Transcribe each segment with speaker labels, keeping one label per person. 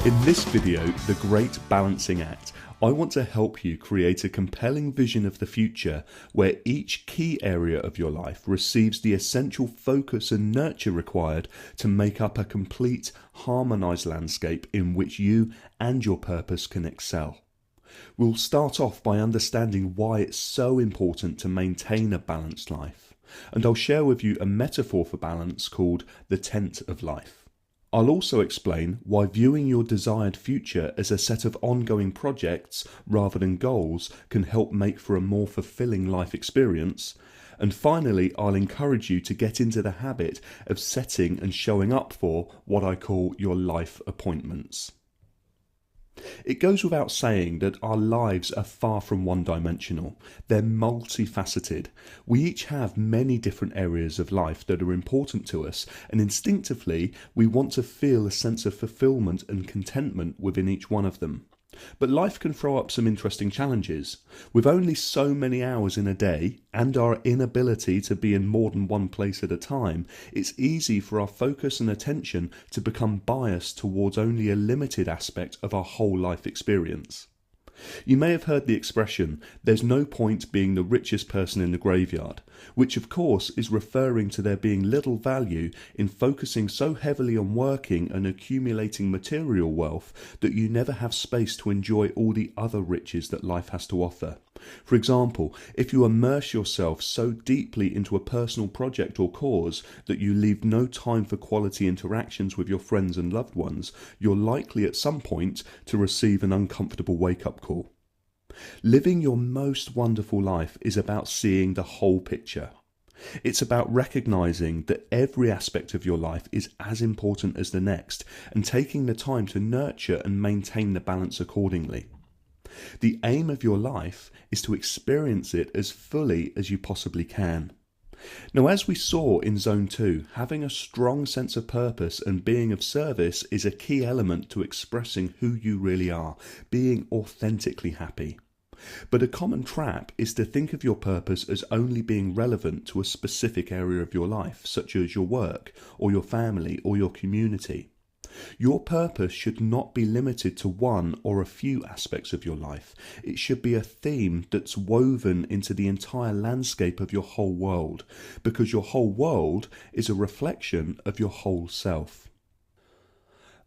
Speaker 1: In this video, The Great Balancing Act, I want to help you create a compelling vision of the future where each key area of your life receives the essential focus and nurture required to make up a complete, harmonised landscape in which you and your purpose can excel. We'll start off by understanding why it's so important to maintain a balanced life, and I'll share with you a metaphor for balance called the tent of life. I'll also explain why viewing your desired future as a set of ongoing projects rather than goals can help make for a more fulfilling life experience. And finally, I'll encourage you to get into the habit of setting and showing up for what I call your life appointments. It goes without saying that our lives are far from one-dimensional. They're multifaceted. We each have many different areas of life that are important to us, and instinctively we want to feel a sense of fulfillment and contentment within each one of them. But life can throw up some interesting challenges. With only so many hours in a day and our inability to be in more than one place at a time, it's easy for our focus and attention to become biased towards only a limited aspect of our whole life experience. You may have heard the expression, "there's no point being the richest person in the graveyard," which of course is referring to there being little value in focusing so heavily on working and accumulating material wealth that you never have space to enjoy all the other riches that life has to offer. For example, if you immerse yourself so deeply into a personal project or cause that you leave no time for quality interactions with your friends and loved ones, you're likely at some point to receive an uncomfortable wake-up call. Living your most wonderful life is about seeing the whole picture. It's about recognizing that every aspect of your life is as important as the next and taking the time to nurture and maintain the balance accordingly. The aim of your life is to experience it as fully as you possibly can. Now, as we saw in Zone 2, having a strong sense of purpose and being of service is a key element to expressing who you really are, being authentically happy. But a common trap is to think of your purpose as only being relevant to a specific area of your life, such as your work, or your family, or your community. Your purpose should not be limited to one or a few aspects of your life. It should be a theme that's woven into the entire landscape of your whole world, because your whole world is a reflection of your whole self.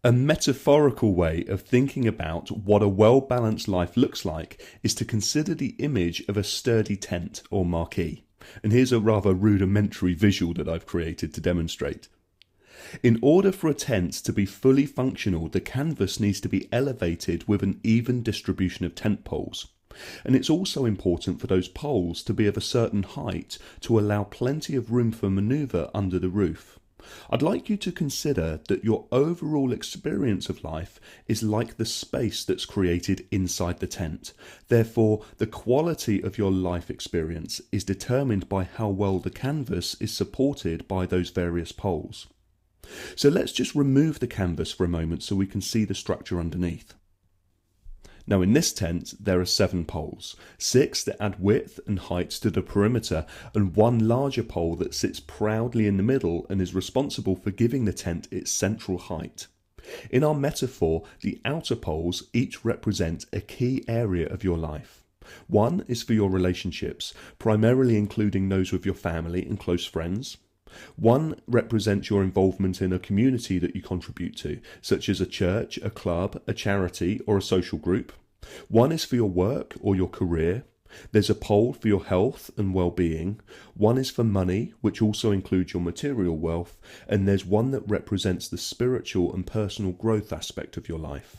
Speaker 1: A metaphorical way of thinking about what a well-balanced life looks like is to consider the image of a sturdy tent or marquee. And here's a rather rudimentary visual that I've created to demonstrate. In order for a tent to be fully functional, the canvas needs to be elevated with an even distribution of tent poles. And it's also important for those poles to be of a certain height to allow plenty of room for manoeuvre under the roof. I'd like you to consider that your overall experience of life is like the space that's created inside the tent. Therefore, the quality of your life experience is determined by how well the canvas is supported by those various poles. So let's just remove the canvas for a moment so we can see the structure underneath. Now in this tent there are 7 poles, 6 that add width and height to the perimeter and one larger pole that sits proudly in the middle and is responsible for giving the tent its central height. In our metaphor, the outer poles each represent a key area of your life. One is for your relationships, primarily including those with your family and close friends. One represents your involvement in a community that you contribute to, such as a church, a club, a charity, or a social group. One is for your work or your career. There's a pole for your health and well-being. One is for money, which also includes your material wealth. And there's one that represents the spiritual and personal growth aspect of your life.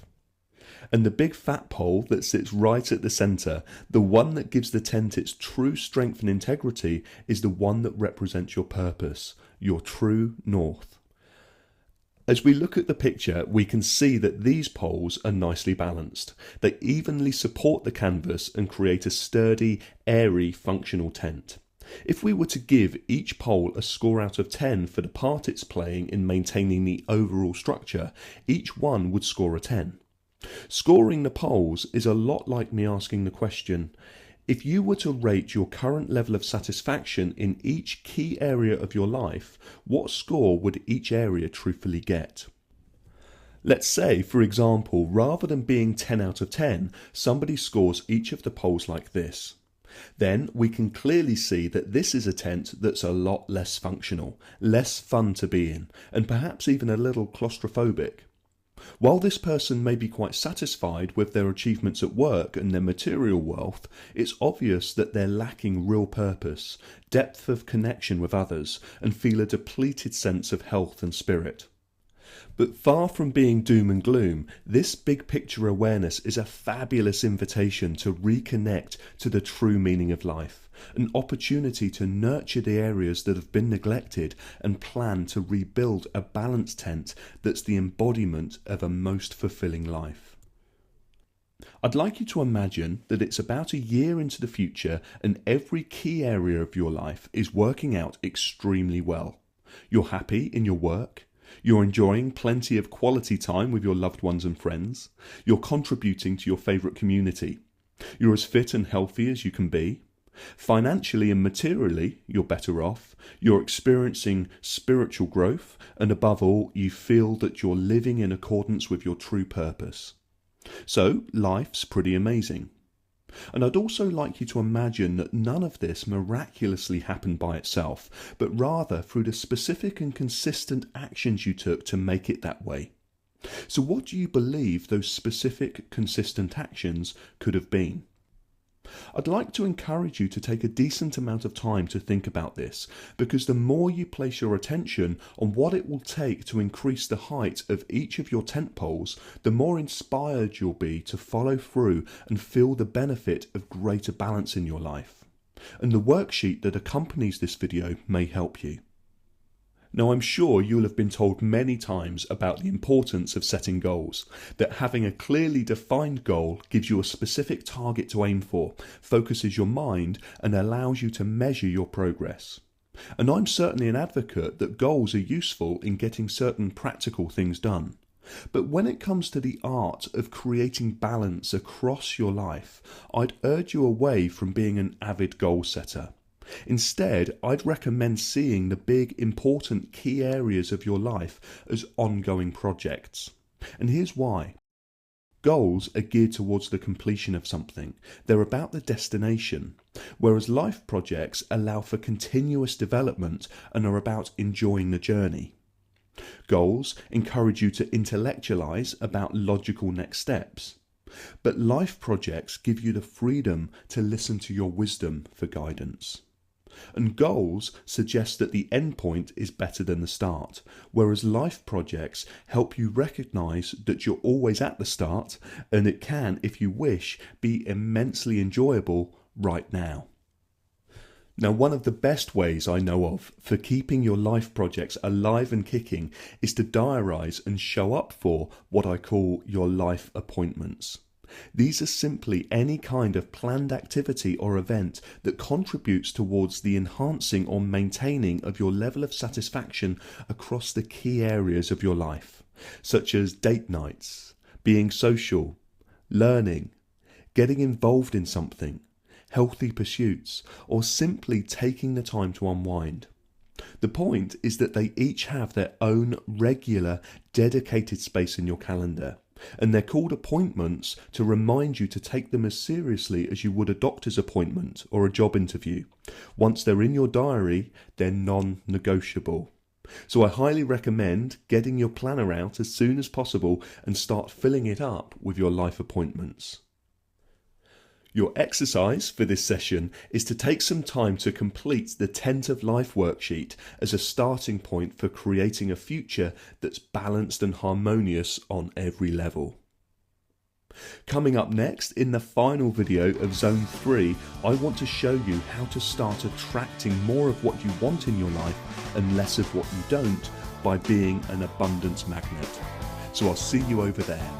Speaker 1: And the big fat pole that sits right at the centre, the one that gives the tent its true strength and integrity, is the one that represents your purpose, your true north. As we look at the picture, we can see that these poles are nicely balanced. They evenly support the canvas and create a sturdy, airy, functional tent. If we were to give each pole a score out of 10 for the part it's playing in maintaining the overall structure, each one would score a 10. Scoring the poles is a lot like me asking the question, if you were to rate your current level of satisfaction in each key area of your life, what score would each area truthfully get? Let's say, for example, rather than being 10 out of 10, somebody scores each of the polls like this. Then we can clearly see that this is a tent that's a lot less functional, less fun to be in, and perhaps even a little claustrophobic. While this person may be quite satisfied with their achievements at work and their material wealth, it's obvious that they're lacking real purpose, depth of connection with others, and feel a depleted sense of health and spirit. But far from being doom and gloom, this big picture awareness is a fabulous invitation to reconnect to the true meaning of life, an opportunity to nurture the areas that have been neglected and plan to rebuild a balanced tent that's the embodiment of a most fulfilling life. I'd like you to imagine that it's about a year into the future and every key area of your life is working out extremely well. You're happy in your work. You're enjoying plenty of quality time with your loved ones and friends. You're contributing to your favourite community. You're as fit and healthy as you can be. Financially and materially, you're better off. You're experiencing spiritual growth. And above all, you feel that you're living in accordance with your true purpose. So, life's pretty amazing. And I'd also like you to imagine that none of this miraculously happened by itself, but rather through the specific and consistent actions you took to make it that way. So what do you believe those specific, consistent actions could have been? I'd like to encourage you to take a decent amount of time to think about this, because the more you place your attention on what it will take to increase the height of each of your tent poles, the more inspired you'll be to follow through and feel the benefit of greater balance in your life. And the worksheet that accompanies this video may help you. Now, I'm sure you'll have been told many times about the importance of setting goals, that having a clearly defined goal gives you a specific target to aim for, focuses your mind, and allows you to measure your progress. And I'm certainly an advocate that goals are useful in getting certain practical things done. But when it comes to the art of creating balance across your life, I'd urge you away from being an avid goal setter. Instead, I'd recommend seeing the big, important key areas of your life as ongoing projects. And here's why. Goals are geared towards the completion of something. They're about the destination, whereas life projects allow for continuous development and are about enjoying the journey. Goals encourage you to intellectualize about logical next steps. But life projects give you the freedom to listen to your wisdom for guidance. And goals suggest that the end point is better than the start, whereas life projects help you recognize that you're always at the start, and it can, if you wish, be immensely enjoyable right now. Now, one of the best ways I know of for keeping your life projects alive and kicking is to diarise and show up for what I call your life appointments. These are simply any kind of planned activity or event that contributes towards the enhancing or maintaining of your level of satisfaction across the key areas of your life, such as date nights, being social, learning, getting involved in something, healthy pursuits, or simply taking the time to unwind. The point is that they each have their own regular, dedicated space in your calendar, and they're called appointments to remind you to take them as seriously as you would a doctor's appointment or a job interview. Once they're in your diary, they're non-negotiable. So I highly recommend getting your planner out as soon as possible and start filling it up with your life appointments. Your exercise for this session is to take some time to complete the Tent of Life worksheet as a starting point for creating a future that's balanced and harmonious on every level. Coming up next, in the final video of Zone 3, I want to show you how to start attracting more of what you want in your life and less of what you don't by being an abundance magnet. So I'll see you over there.